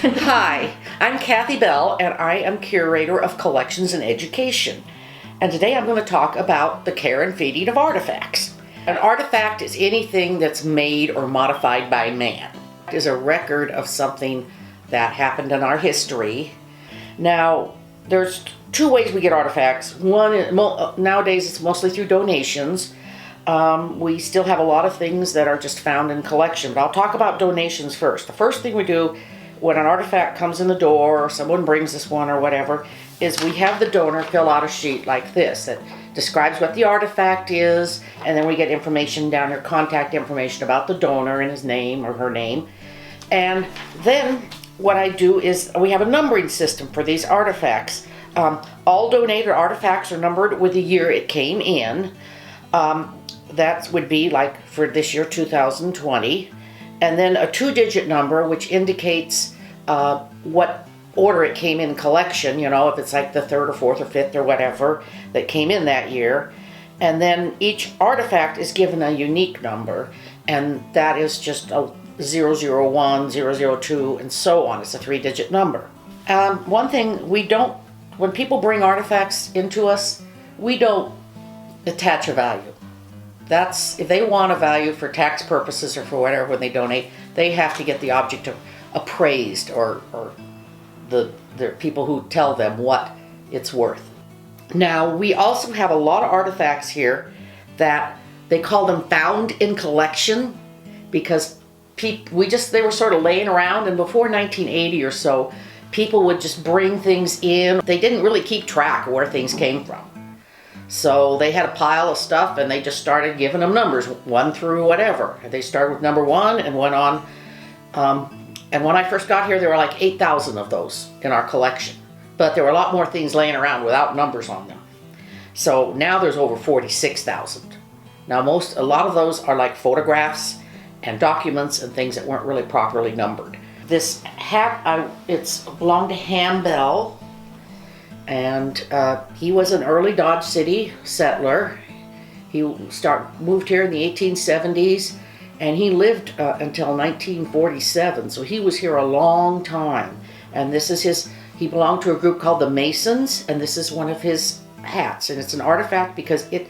Hi, I'm Kathy Bell, and I am Curator of Collections and Education. And today I'm going to talk about the care and feeding of artifacts. An artifact is anything that's made or modified by man. It is a record of something that happened in our history. Now, there's two ways we get artifacts. One, nowadays it's mostly through donations. We still have a lot of things that are just found in collection, but I'll talk about donations first. The first thing we do when an artifact comes in the door or someone brings us one or whatever is we have the donor fill out a sheet like this that describes what the artifact is, and then we get information down here, contact information about the donor and his name or her name. And then what I do is we have a numbering system for these artifacts. All donated artifacts are numbered with the year it came in. That would be like for this year 2020. And then a 2-digit number which indicates what order it came in collection, you know, if it's like the 3rd or 4th or 5th or whatever that came in that year. And then each artifact is given a unique number, and that is just a 001, 002, and so on. It's a 3-digit number. One thing when people bring artifacts into us, we don't attach a value. If they want a value for tax purposes or for whatever when they donate, they have to get the object appraised or the people who tell them what it's worth. Now, we also have a lot of artifacts here that they call them found in collection because they were sort of laying around, and before 1980 or so, people would just bring things in. They didn't really keep track of where things came from. So they had a pile of stuff and they just started giving them numbers, 1 through whatever. They started with number 1 and went on. And when I first got here, there were like 8,000 of those in our collection. But there were a lot more things laying around without numbers on them. So now there's over 46,000. Now a lot of those are like photographs and documents and things that weren't really properly numbered. This hat, it's belonged to Ham Bell. And he was an early Dodge City settler. He moved here in the 1870s, and he lived until 1947. So he was here a long time. And he belonged to a group called the Masons, and this is one of his hats. And it's an artifact because it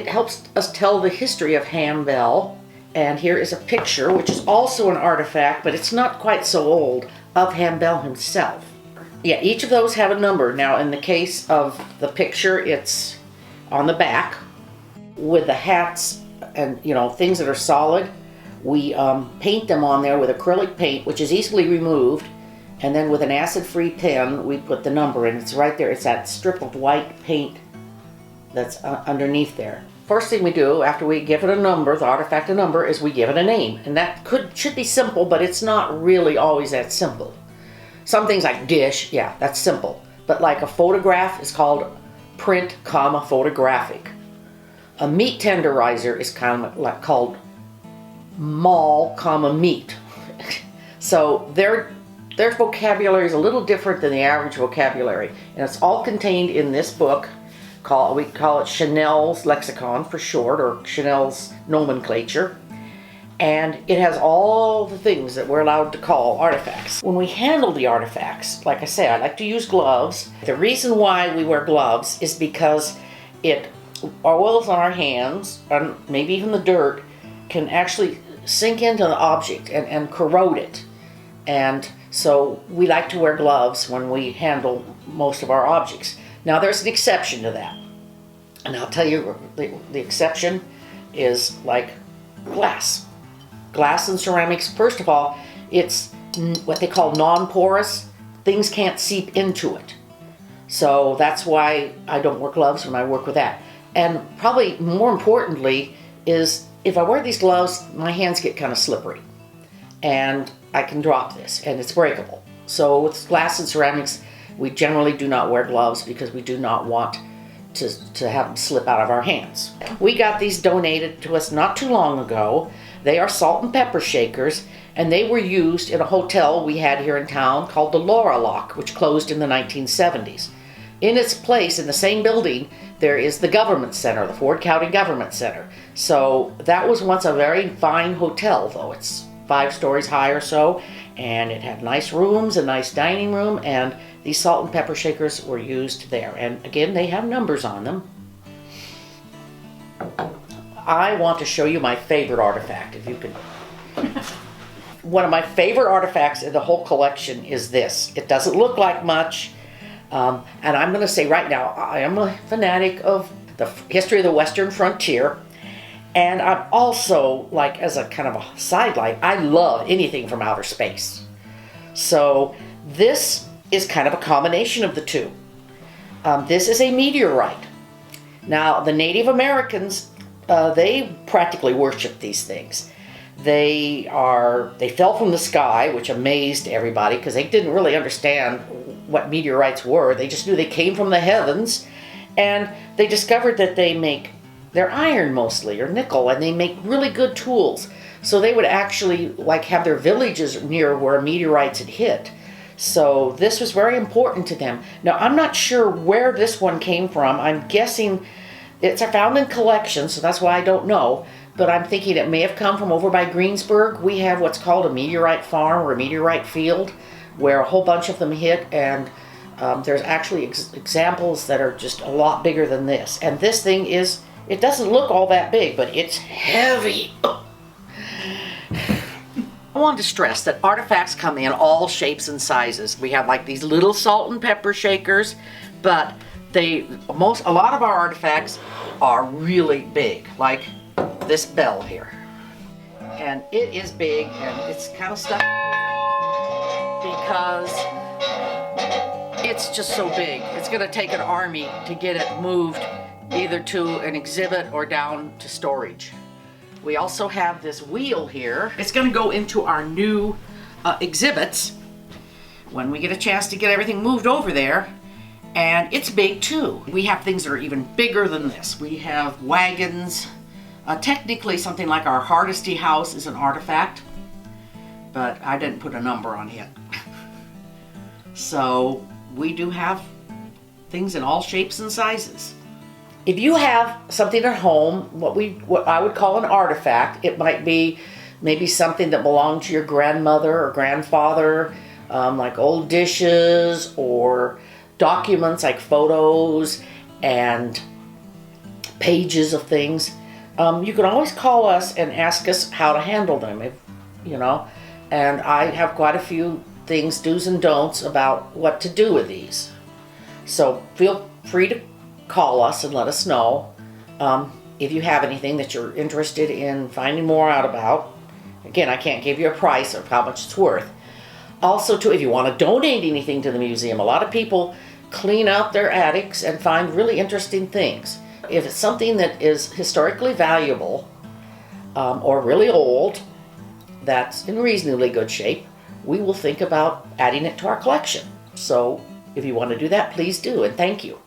helps us tell the history of Ham Bell. And here is a picture, which is also an artifact, but it's not quite so old, of Ham Bell himself. Yeah, each of those have a number. Now, in the case of the picture, it's on the back with the hats and, things that are solid. We paint them on there with acrylic paint, which is easily removed. And then with an acid-free pen, we put the number in. It's right there. It's that strip of white paint that's underneath there. First thing we do after we give it a number, the artifact a number, is we give it a name. And that should be simple, but it's not really always that simple. Some things like dish, yeah, that's simple. But like a photograph is called print, photographic. A meat tenderizer is called mall, meat. So their vocabulary is a little different than the average vocabulary. And it's all contained in this book. We call it Chanel's Lexicon for short, or Chanel's nomenclature. And it has all the things that we're allowed to call artifacts. When we handle the artifacts, like I say, I like to use gloves. The reason why we wear gloves is because oils on our hands, and maybe even the dirt, can actually sink into the object and corrode it. And so we like to wear gloves when we handle most of our objects. Now there's an exception to that. And I'll tell you, the exception is like glass. Glass and ceramics, first of all, it's what they call non-porous. Things can't seep into it. So that's why I don't wear gloves when I work with that. And probably more importantly is if I wear these gloves, my hands get kind of slippery. And I can drop this, and it's breakable. So with glass and ceramics, we generally do not wear gloves because we do not want to have them slip out of our hands. We got these donated to us not too long ago. They are salt and pepper shakers, and they were used in a hotel we had here in town called the Laura Lock, which closed in the 1970s. In its place, in the same building, there is the Government Center, the Ford County Government Center. So that was once a very fine hotel, though. It's 5 stories high or so, and it had nice rooms, a nice dining room, and these salt and pepper shakers were used there. And again, they have numbers on them. I want to show you my favorite artifact, if you can. One of my favorite artifacts in the whole collection is this. It doesn't look like much, and I'm going to say right now, I am a fanatic of the history of the Western frontier, and I'm also, like, as a kind of a sidelight, I love anything from outer space. So this is kind of a combination of the two. This is a meteorite. Now, the Native Americans, they practically worship these things. They fell from the sky, which amazed everybody because they didn't really understand what meteorites were. They just knew they came from the heavens, and they discovered that they're iron mostly, or nickel, and they make really good tools. So they would actually like have their villages near where meteorites had hit. So this was very important to them. Now, I'm not sure where this one came from. I'm guessing it's found in collections, so that's why I don't know. But I'm thinking it may have come from over by Greensburg. We have what's called a meteorite farm or a meteorite field where a whole bunch of them hit, and there's actually examples that are just a lot bigger than this. And this thing it doesn't look all that big, but it's heavy. I wanted to stress that artifacts come in all shapes and sizes. We have like these little salt and pepper shakers, but a lot of our artifacts are really big, like this bell here. And it is big, and it's kind of stuck because it's just so big. It's going to take an army to get it moved either to an exhibit or down to storage. We also have this wheel here. It's going to go into our new exhibits when we get a chance to get everything moved over there. And it's big too. We have things that are even bigger than this. We have wagons. Technically, something like our Hardesty house is an artifact, but I didn't put a number on it. So we do have things in all shapes and sizes. If you have something at home, what I would call an artifact, it might be maybe something that belonged to your grandmother or grandfather, like old dishes or documents like photos and pages of things. You can always call us and ask us how to handle them, and I have quite a few things, do's and don'ts, about what to do with these. So feel free to call us and let us know if you have anything that you're interested in finding more out about. Again, I can't give you a price of how much it's worth. Also, too, if you want to donate anything to the museum, a lot of people clean out their attics and find really interesting things. If it's something that is historically valuable or really old, that's in reasonably good shape, we will think about adding it to our collection. So if you want to do that, please do, and thank you.